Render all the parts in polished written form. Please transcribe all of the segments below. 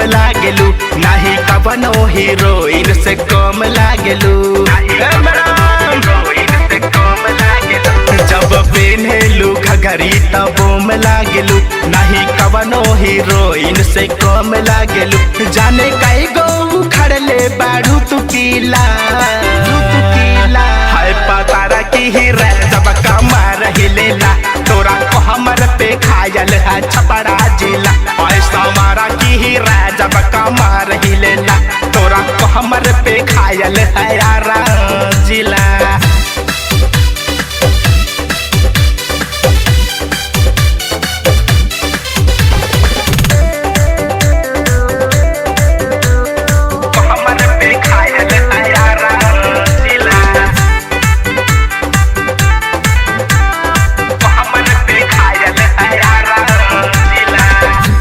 लागेलू, नाही कवनो हीरोइन से कम लागेलू। जब पेन्हेलू घघरी तब बोम लागेलू, नहीं कवनो हीरोइन से कम लागेलू। जाने कई गो खड़ले बाड़ू तू कीला, हाय पतारा की ही रे जब कमर हिलेला, तोरा को हमर पे खायल है छपरा जिला। ऐसा मारा की ही रे जब कमर हिलेला, तोरा को हमर पे खायल है यारा जिला।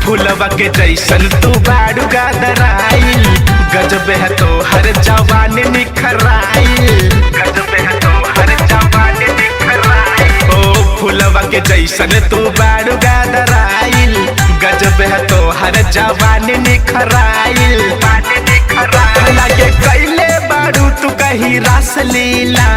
फूलवा के जैसन तू बाड़ू गादराइल, गजब है तो हर जवान निखराइल, गजब है तो हर जवान निखराइल। ओ फूलवा के जैसन तू बाड़ू गादराइल, गजब है तो हर जवान निखराइल। लगे कैले बाड़ू तू कहीं रास लीला,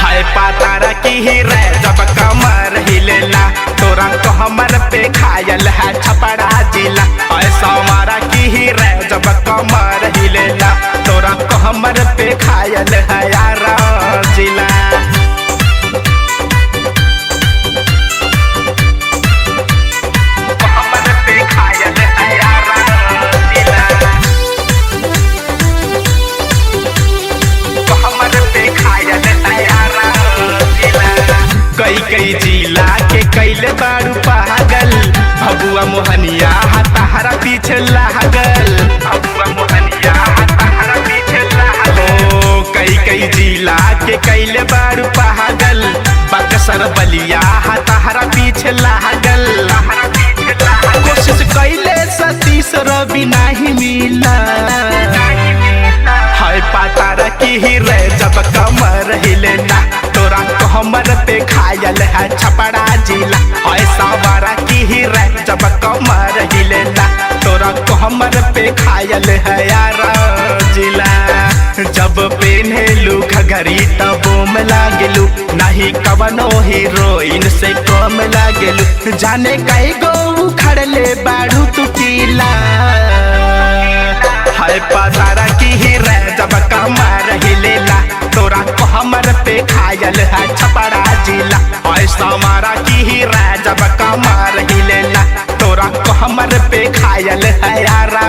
हाय पातारा की ही रे जब कमर हिलेला, तोरा को हमर पे खायल है छपरा जिला। ऐसा मारा की ही रे जब कमर हिलेला, तोरा को हमर पे खायल है यारा जिला। कई जिला के कैले बाड़ू पागल, भगुआ मोहनिया हताहरा पीछे लागल, भगुआ मोहनिया हताहरा पीछे लागल। कई जिला के कैले बाड़ू पागल, बक्सर बलिया हताहरा पीछे लागल। कोशिश कैले सतीश रवि नहीं मिला, हाय पातारा की ही रे जब कमर हिलेला, तोरा को हमर पे खायल है छपरा जिला। ऐसा बारा की ही रे जब कमर हिलेला, तोरा को हमर पे खायल है यारा जिला। जब पेन्हेलू घघरी तब बोम लागेलू, नहीं कवनो हीरोइन से कम लागेलू। जाने कई गो खड़ले बाड़ू तू कीला, हाय पतारा की ही रे जब कमर हिलेला, तोरा को हमर पे खायल है छपरा जिला। ऐसा मारा की ही रे जब कमर हिलेला, तोरा को हमर पे खायल है यारा